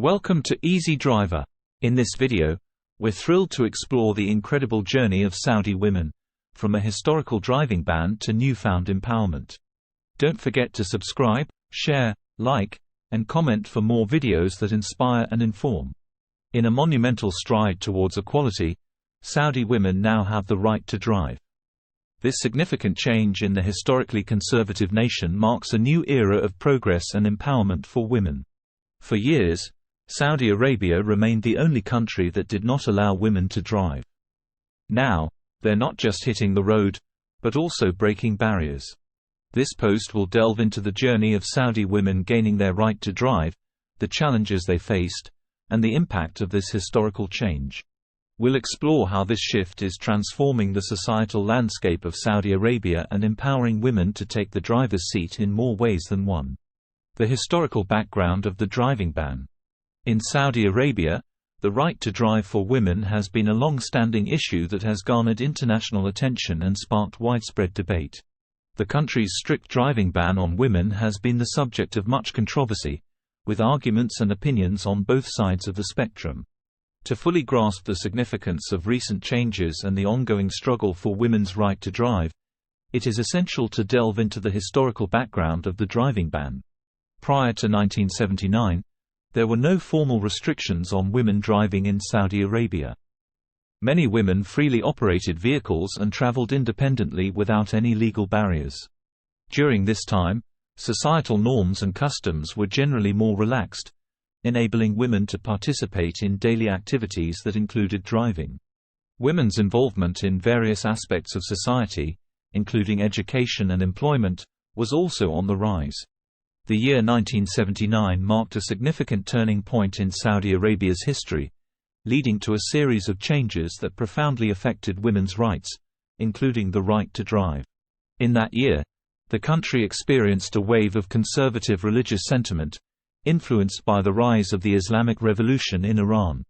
Welcome to Easy Driver. In this video, we're thrilled to explore the incredible journey of Saudi women, from a historical driving ban to newfound empowerment. Don't forget to subscribe, share, like, and comment for more videos that inspire and inform. In a monumental stride towards equality, Saudi women now have the right to drive. This significant change in the historically conservative nation marks a new era of progress and empowerment for women. For years, Saudi Arabia remained the only country that did not allow women to drive. Now, they're not just hitting the road, but also breaking barriers. This post will delve into the journey of Saudi women gaining their right to drive, the challenges they faced, and the impact of this historical change. We'll explore how this shift is transforming the societal landscape of Saudi Arabia and empowering women to take the driver's seat in more ways than one. The historical background of the driving ban. In Saudi Arabia, the right to drive for women has been a long-standing issue that has garnered international attention and sparked widespread debate. The country's strict driving ban on women has been the subject of much controversy, with arguments and opinions on both sides of the spectrum. To fully grasp the significance of recent changes and the ongoing struggle for women's right to drive, it is essential to delve into the historical background of the driving ban. Prior to 1979, there were no formal restrictions on women driving in Saudi Arabia. Many women freely operated vehicles and traveled independently without any legal barriers. During this time, societal norms and customs were generally more relaxed, enabling women to participate in daily activities that included driving. Women's involvement in various aspects of society, including education and employment, was also on the rise. The year 1979 marked a significant turning point in Saudi Arabia's history, leading to a series of changes that profoundly affected women's rights, including the right to drive. In that year, the country experienced a wave of conservative religious sentiment, influenced by the rise of the Islamic Revolution in Iran.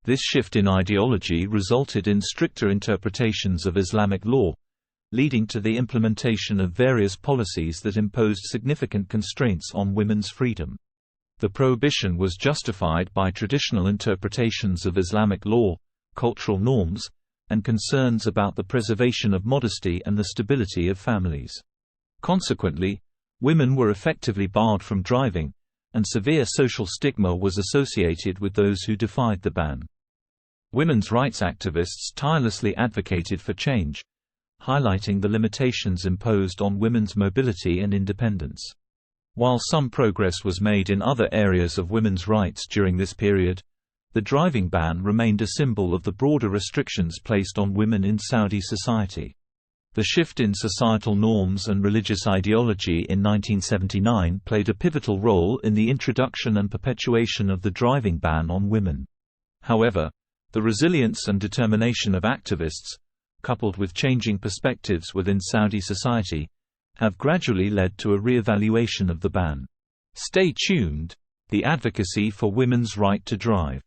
This shift in ideology resulted in stricter interpretations of Islamic law, leading to the implementation of various policies that imposed significant constraints on women's freedom. The prohibition was justified by traditional interpretations of Islamic law, cultural norms, and concerns about the preservation of modesty and the stability of families. Consequently, women were effectively barred from driving, and severe social stigma was associated with those who defied the ban. Women's rights activists tirelessly advocated for change, highlighting the limitations imposed on women's mobility and independence. While some progress was made in other areas of women's rights during this period, the driving ban remained a symbol of the broader restrictions placed on women in Saudi society. The shift in societal norms and religious ideology in 1979 played a pivotal role in the introduction and perpetuation of the driving ban on women. However, the resilience and determination of activists, coupled with changing perspectives within Saudi society, have gradually led to a re-evaluation of the ban. Stay tuned. The advocacy for women's right to drive.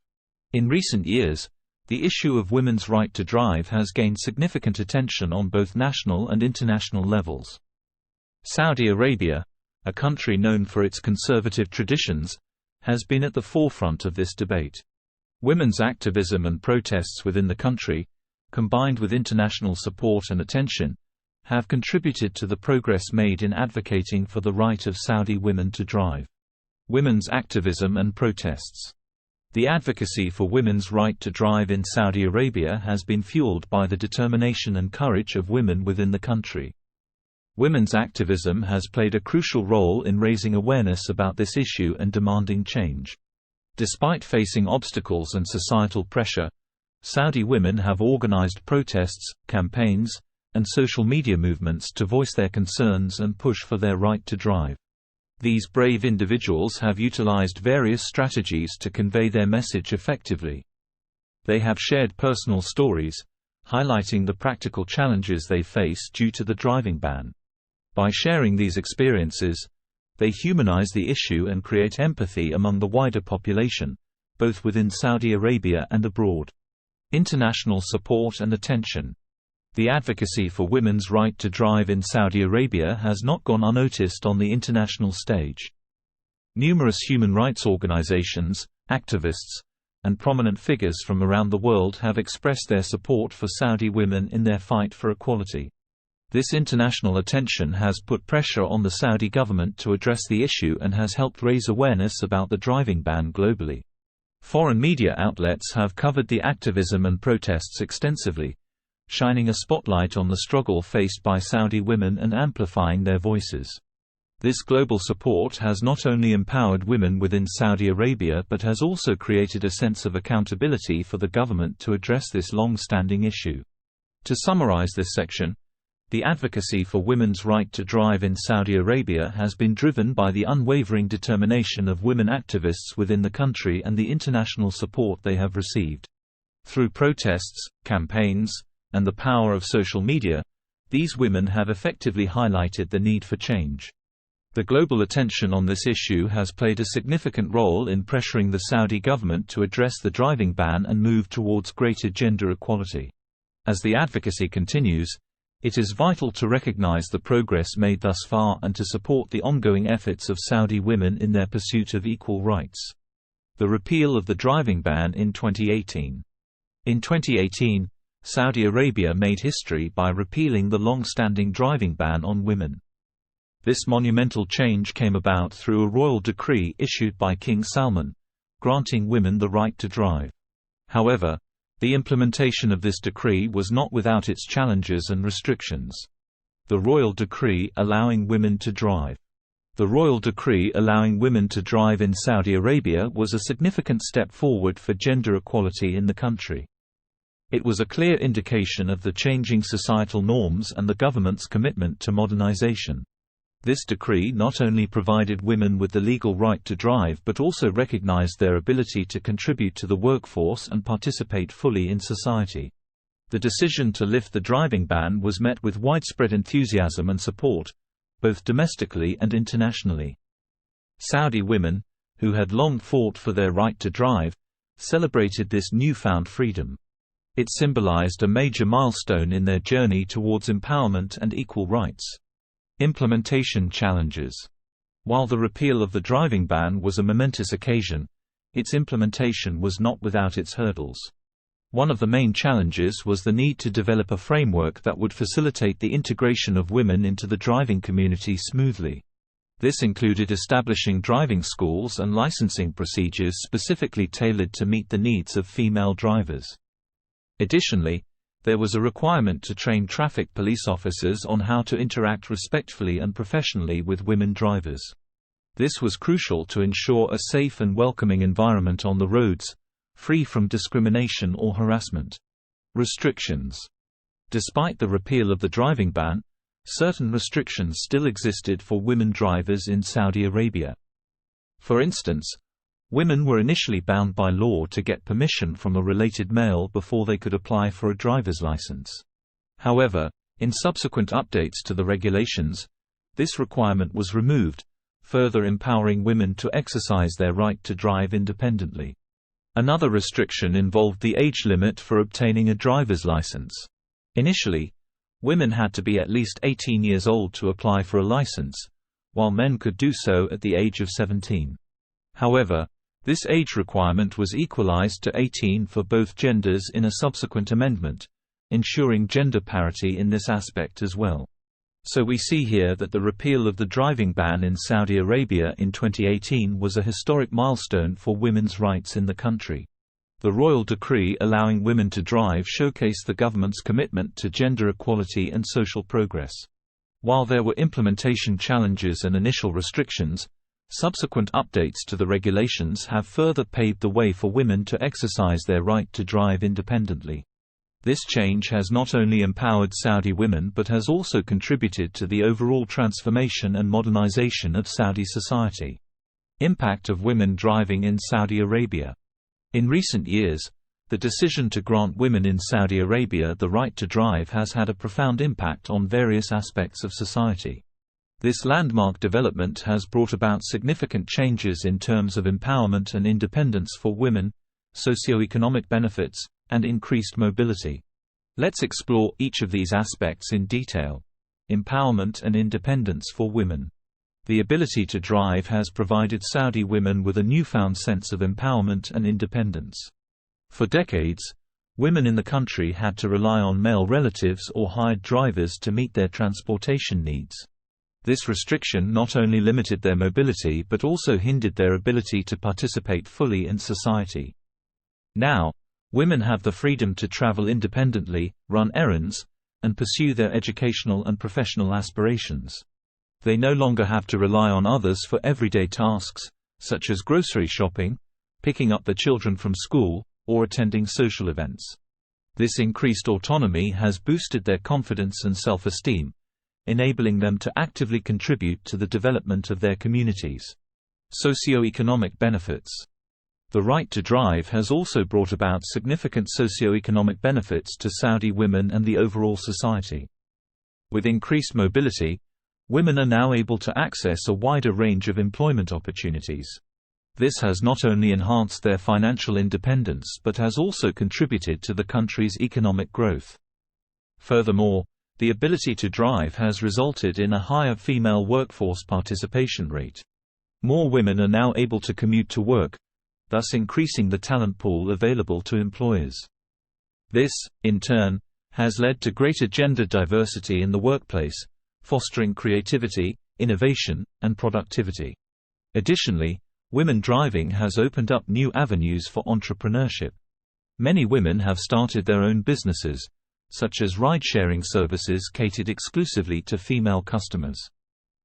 In recent years, the issue of women's right to drive has gained significant attention on both national and international levels. Saudi Arabia, a country known for its conservative traditions, has been at the forefront of this debate. Women's activism and protests within the country, combined with international support and attention, have contributed to the progress made in advocating for the right of Saudi women to drive. Women's activism and protests. The advocacy for women's right to drive in Saudi Arabia has been fueled by the determination and courage of women within the country. Women's activism has played a crucial role in raising awareness about this issue and demanding change. Despite facing obstacles and societal pressure, Saudi women have organized protests, campaigns, and social media movements to voice their concerns and push for their right to drive. These brave individuals have utilized various strategies to convey their message effectively. They have shared personal stories, highlighting the practical challenges they face due to the driving ban. By sharing these experiences, they humanize the issue and create empathy among the wider population, both within Saudi Arabia and abroad. International support and attention. The advocacy for women's right to drive in Saudi Arabia has not gone unnoticed on the international stage. Numerous human rights organizations, activists, and prominent figures from around the world have expressed their support for Saudi women in their fight for equality. This international attention has put pressure on the Saudi government to address the issue and has helped raise awareness about the driving ban globally. Foreign media outlets have covered the activism and protests extensively, shining a spotlight on the struggle faced by Saudi women and amplifying their voices. This global support has not only empowered women within Saudi Arabia but has also created a sense of accountability for the government to address this long-standing issue. To summarize this section, the advocacy for women's right to drive in Saudi Arabia has been driven by the unwavering determination of women activists within the country and the international support they have received. Through protests, campaigns, and the power of social media, these women have effectively highlighted the need for change. The global attention on this issue has played a significant role in pressuring the Saudi government to address the driving ban and move towards greater gender equality. As the advocacy continues, it is vital to recognize the progress made thus far and to support the ongoing efforts of Saudi women in their pursuit of equal rights. The repeal of the driving ban in 2018. In 2018, Saudi Arabia made history by repealing the long-standing driving ban on women. This monumental change came about through a royal decree issued by King Salman, granting women the right to drive. However, the implementation of this decree was not without its challenges and restrictions. The royal decree allowing women to drive. The royal decree allowing women to drive in Saudi Arabia was a significant step forward for gender equality in the country. It was a clear indication of the changing societal norms and the government's commitment to modernization. This decree not only provided women with the legal right to drive but also recognized their ability to contribute to the workforce and participate fully in society. The decision to lift the driving ban was met with widespread enthusiasm and support, both domestically and internationally. Saudi women, who had long fought for their right to drive, celebrated this newfound freedom. It symbolized a major milestone in their journey towards empowerment and equal rights. Implementation challenges. While the repeal of the driving ban was a momentous occasion, its implementation was not without its hurdles. One of the main challenges was the need to develop a framework that would facilitate the integration of women into the driving community smoothly. This included establishing driving schools and licensing procedures specifically tailored to meet the needs of female drivers. Additionally, there was a requirement to train traffic police officers on how to interact respectfully and professionally with women drivers. This was crucial to ensure a safe and welcoming environment on the roads, free from discrimination or harassment. Restrictions. Despite the repeal of the driving ban, certain restrictions still existed for women drivers in Saudi Arabia. For instance, women were initially bound by law to get permission from a related male before they could apply for a driver's license. However, in subsequent updates to the regulations, this requirement was removed, further empowering women to exercise their right to drive independently. Another restriction involved the age limit for obtaining a driver's license. Initially, women had to be at least 18 years old to apply for a license, while men could do so at the age of 17. However, this age requirement was equalized to 18 for both genders in a subsequent amendment, ensuring gender parity in this aspect as well. So we see here that the repeal of the driving ban in Saudi Arabia in 2018 was a historic milestone for women's rights in the country. The royal decree allowing women to drive showcased the government's commitment to gender equality and social progress. While there were implementation challenges and initial restrictions, subsequent updates to the regulations have further paved the way for women to exercise their right to drive independently. This change has not only empowered Saudi women but has also contributed to the overall transformation and modernization of Saudi society. Impact of women driving in Saudi Arabia. In recent years, the decision to grant women in Saudi Arabia the right to drive has had a profound impact on various aspects of society. This landmark development has brought about significant changes in terms of empowerment and independence for women, socioeconomic benefits, and increased mobility. Let's explore each of these aspects in detail. Empowerment and independence for women. The ability to drive has provided Saudi women with a newfound sense of empowerment and independence. For decades, women in the country had to rely on male relatives or hired drivers to meet their transportation needs. This restriction not only limited their mobility but also hindered their ability to participate fully in society. Now, women have the freedom to travel independently, run errands, and pursue their educational and professional aspirations. They no longer have to rely on others for everyday tasks, such as grocery shopping, picking up their children from school, or attending social events. This increased autonomy has boosted their confidence and self-esteem, enabling them to actively contribute to the development of their communities. Socioeconomic benefits. The right to drive has also brought about significant socioeconomic benefits to Saudi women and the overall society. With increased mobility, women are now able to access a wider range of employment opportunities. This has not only enhanced their financial independence but has also contributed to the country's economic growth. Furthermore, the ability to drive has resulted in a higher female workforce participation rate. More women are now able to commute to work, thus increasing the talent pool available to employers. This, in turn, has led to greater gender diversity in the workplace, fostering creativity, innovation, and productivity. Additionally, women driving has opened up new avenues for entrepreneurship. Many women have started their own businesses, such as ride-sharing services catered exclusively to female customers.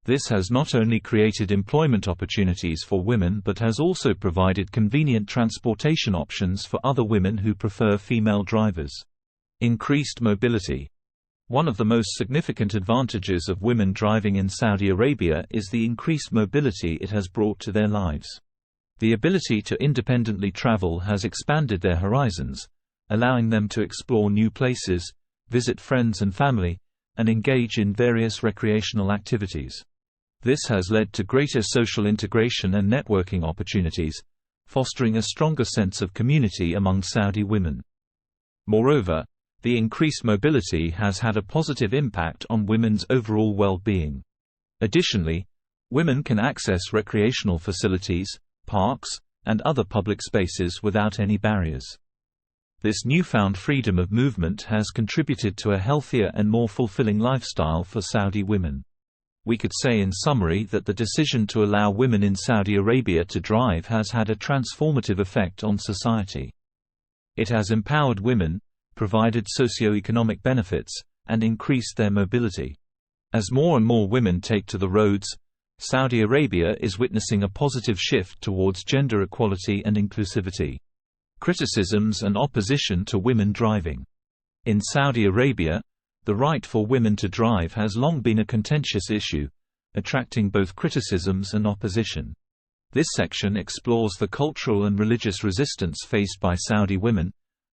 This has not only created employment opportunities for women but has also provided convenient transportation options for other women who prefer female drivers. Increased mobility. One of the most significant advantages of women driving in Saudi Arabia is the increased mobility it has brought to their lives. The ability to independently travel has expanded their horizons, allowing them to explore new places, visit friends and family, and engage in various recreational activities. This has led to greater social integration and networking opportunities, fostering a stronger sense of community among Saudi women. Moreover, the increased mobility has had a positive impact on women's overall well-being. Additionally, women can access recreational facilities, parks, and other public spaces without any barriers. This newfound freedom of movement has contributed to a healthier and more fulfilling lifestyle for Saudi women. We could say in summary that the decision to allow women in Saudi Arabia to drive has had a transformative effect on society. It has empowered women, provided socio-economic benefits, and increased their mobility. As more and more women take to the roads, Saudi Arabia is witnessing a positive shift towards gender equality and inclusivity. Criticisms and opposition to women driving. In Saudi Arabia, the right for women to drive has long been a contentious issue, attracting both criticisms and opposition. This section explores the cultural and religious resistance faced by Saudi women,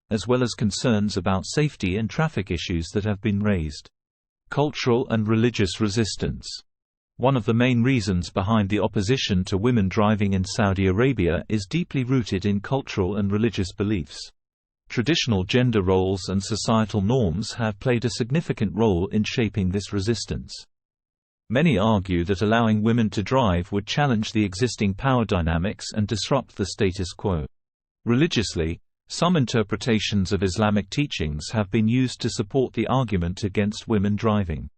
as well as concerns about safety and traffic issues that have been raised. Cultural and religious resistance. One of the main reasons behind the opposition to women driving in Saudi Arabia is deeply rooted in cultural and religious beliefs. Traditional gender roles and societal norms have played a significant role in shaping this resistance. Many argue that allowing women to drive would challenge the existing power dynamics and disrupt the status quo. Religiously, some interpretations of Islamic teachings have been used to support the argument against women driving.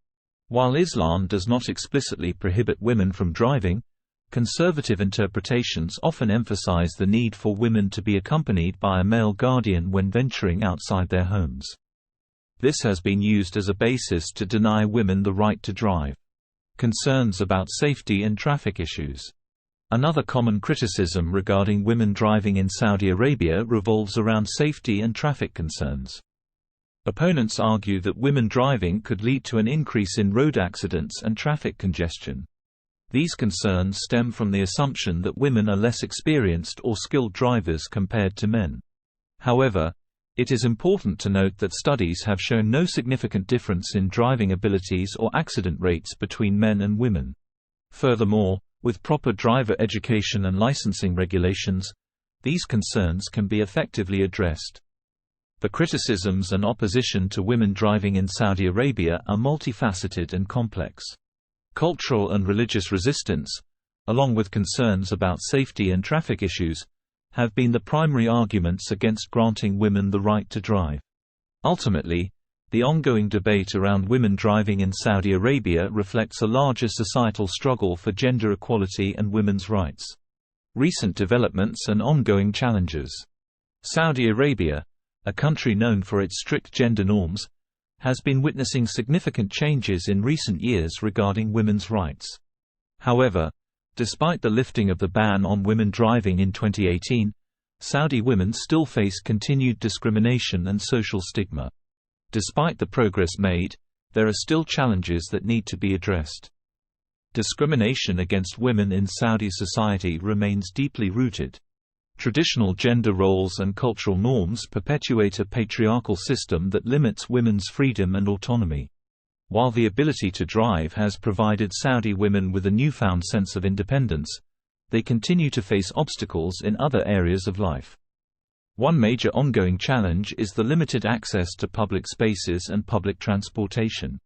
While Islam does not explicitly prohibit women from driving, conservative interpretations often emphasize the need for women to be accompanied by a male guardian when venturing outside their homes. This has been used as a basis to deny women the right to drive. Concerns about safety and traffic issues. Another common criticism regarding women driving in Saudi Arabia revolves around safety and traffic concerns. Opponents argue that women driving could lead to an increase in road accidents and traffic congestion. These concerns stem from the assumption that women are less experienced or skilled drivers compared to men. However, it is important to note that studies have shown no significant difference in driving abilities or accident rates between men and women. Furthermore, with proper driver education and licensing regulations, these concerns can be effectively addressed. The criticisms and opposition to women driving in Saudi Arabia are multifaceted and complex. Cultural and religious resistance, along with concerns about safety and traffic issues, have been the primary arguments against granting women the right to drive. Ultimately, the ongoing debate around women driving in Saudi Arabia reflects a larger societal struggle for gender equality and women's rights. Recent developments and ongoing challenges. Saudi Arabia, a country known for its strict gender norms, has been witnessing significant changes in recent years regarding women's rights. However, despite the lifting of the ban on women driving in 2018, Saudi women still face continued discrimination and social stigma. Despite the progress made, there are still challenges that need to be addressed. Discrimination against women in Saudi society remains deeply rooted. Traditional gender roles and cultural norms perpetuate a patriarchal system that limits women's freedom and autonomy. While the ability to drive has provided Saudi women with a newfound sense of independence, they continue to face obstacles in other areas of life. One major ongoing challenge is the limited access to public spaces and public transportation.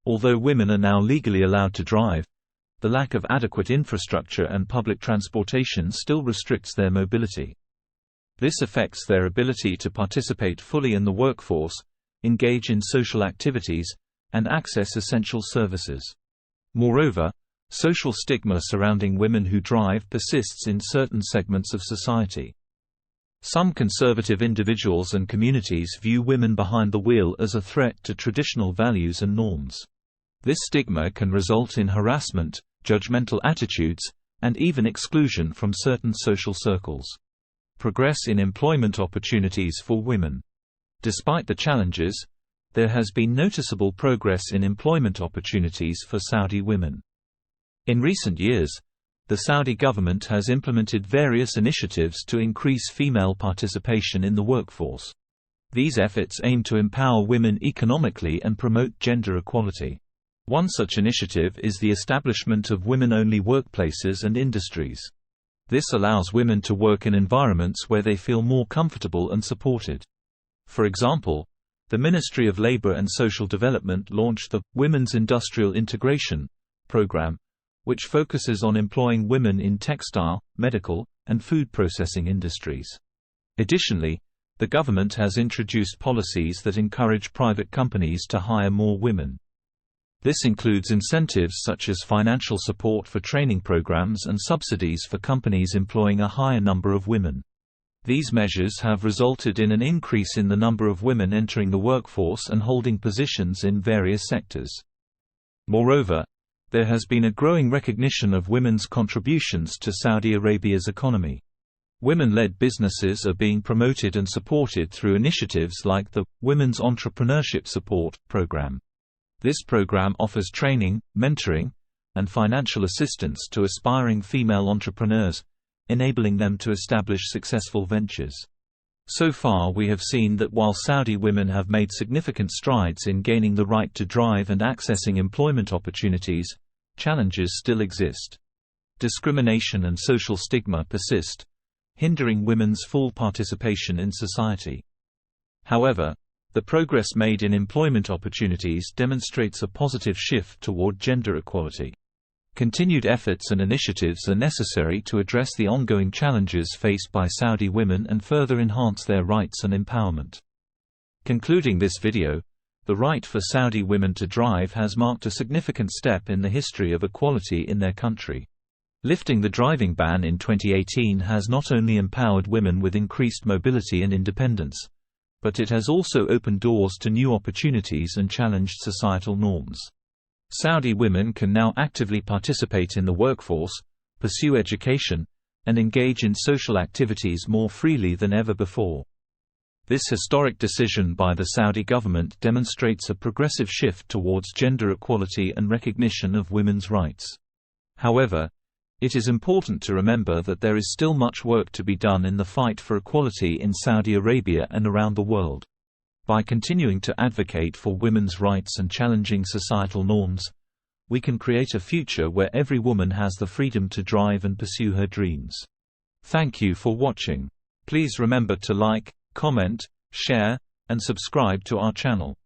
Although women are now legally allowed to drive, the lack of adequate infrastructure and public transportation still restricts their mobility. This affects their ability to participate fully in the workforce, engage in social activities, and access essential services. Moreover, social stigma surrounding women who drive persists in certain segments of society. Some conservative individuals and communities view women behind the wheel as a threat to traditional values and norms. This stigma can result in harassment, judgmental attitudes, and even exclusion from certain social circles. Progress in employment opportunities for women. Despite the challenges, there has been noticeable progress in employment opportunities for Saudi women. In recent years, the Saudi government has implemented various initiatives to increase female participation in the workforce. These efforts aim to empower women economically and promote gender equality. One such initiative is the establishment of women-only workplaces and industries. This allows women to work in environments where they feel more comfortable and supported. For example, the Ministry of Labor and Social Development launched the Women's Industrial Integration program, which focuses on employing women in textile, medical, and food processing industries. Additionally, the government has introduced policies that encourage private companies to hire more women. This includes incentives such as financial support for training programs and subsidies for companies employing a higher number of women. These measures have resulted in an increase in the number of women entering the workforce and holding positions in various sectors. Moreover, there has been a growing recognition of women's contributions to Saudi Arabia's economy. Women-led businesses are being promoted and supported through initiatives like the Women's Entrepreneurship Support program. This program offers training, mentoring, and financial assistance to aspiring female entrepreneurs, enabling them to establish successful ventures. So far we have seen that while Saudi women have made significant strides in gaining the right to drive and accessing employment opportunities, challenges still exist. Discrimination and social stigma persist, hindering women's full participation in society. However, the progress made in employment opportunities demonstrates a positive shift toward gender equality. Continued efforts and initiatives are necessary to address the ongoing challenges faced by Saudi women and further enhance their rights and empowerment. Concluding this video, the right for Saudi women to drive has marked a significant step in the history of equality in their country. Lifting the driving ban in 2018 has not only empowered women with increased mobility and independence, but it has also opened doors to new opportunities and challenged societal norms. Saudi women can now actively participate in the workforce, pursue education, and engage in social activities more freely than ever before. This historic decision by the Saudi government demonstrates a progressive shift towards gender equality and recognition of women's rights. However, it is important to remember that there is still much work to be done in the fight for equality in Saudi Arabia and around the world. By continuing to advocate for women's rights and challenging societal norms, we can create a future where every woman has the freedom to drive and pursue her dreams. Thank you for watching. Please remember to like, comment, share, and subscribe to our channel.